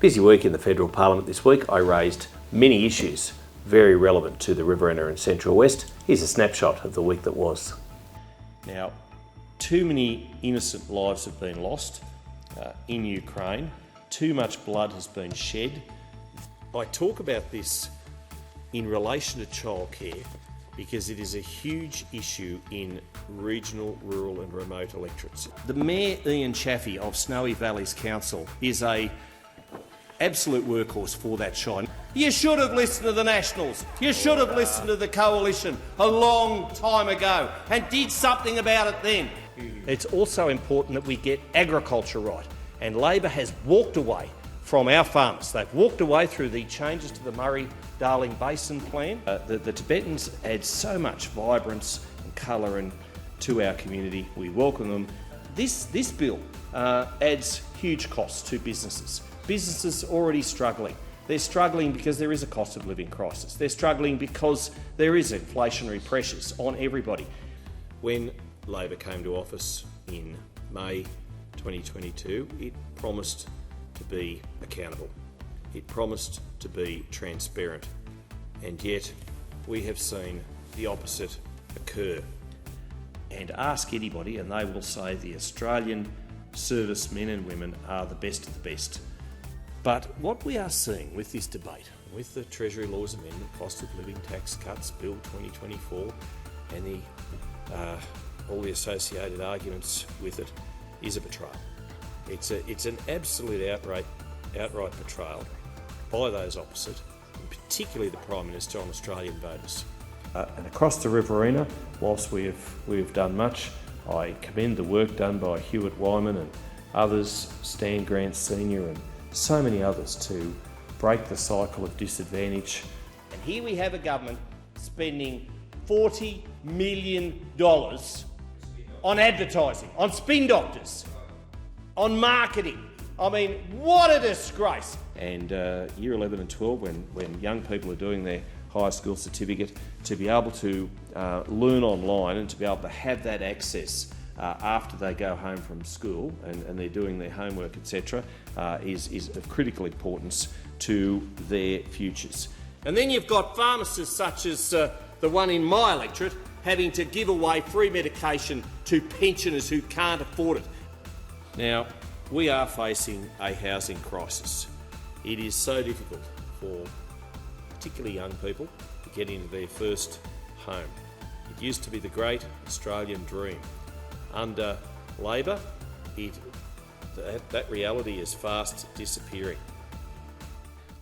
Busy week in the Federal Parliament this week. I raised many issues very relevant to the Riverina and Central West. Here's a snapshot of the week that was. Now, too many innocent lives have been lost in Ukraine. Too much blood has been shed. I talk about this in relation to childcare because it is a huge issue in regional, rural and remote electorates. The Mayor Ian Chaffey of Snowy Valleys Council is a absolute workhorse for that shine. You should have listened to the Nationals. You should have listened to the Coalition a long time ago and did something about it then. It's also important that we get agriculture right, and Labor has walked away from our farmers. They've walked away through the changes to the Murray-Darling Basin Plan. The Tibetans add so much vibrance and colour to our community. We welcome them. This bill adds huge costs to businesses. Businesses already struggling. They're struggling because there is a cost of living crisis. They're struggling because there is inflationary pressures on everybody. When Labor came to office in May 2022, it promised to be accountable. It promised to be transparent. And yet we have seen the opposite occur. And ask anybody and they will say the Australian servicemen and women are the best of the best. But what we are seeing with this debate, with the Treasury Laws Amendment, Cost of Living Tax Cuts Bill 2024 and all the associated arguments with it, is a betrayal. It's an absolute outright betrayal by those opposite, and particularly the Prime Minister, on Australian voters. And across the Riverina, whilst we've done much, I commend the work done by Hewitt Wyman and others, Stan Grant Senior and so many others, to break the cycle of disadvantage. And here we have a government spending $40 million on advertising, on spin doctors, on marketing. I mean, what a disgrace. And year 11 and 12, when young people are doing their high school certificate, to be able to learn online and to be able to have that access after they go home from school and they're doing their homework, etc., is of critical importance to their futures. And then you've got pharmacists such as the one in my electorate having to give away free medication to pensioners who can't afford it. Now, we are facing a housing crisis. It is so difficult for particularly young people to get into their first home. It used to be the great Australian dream. Under Labor, that reality is fast disappearing.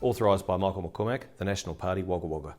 Authorised by Michael McCormack, the National Party, Wagga Wagga.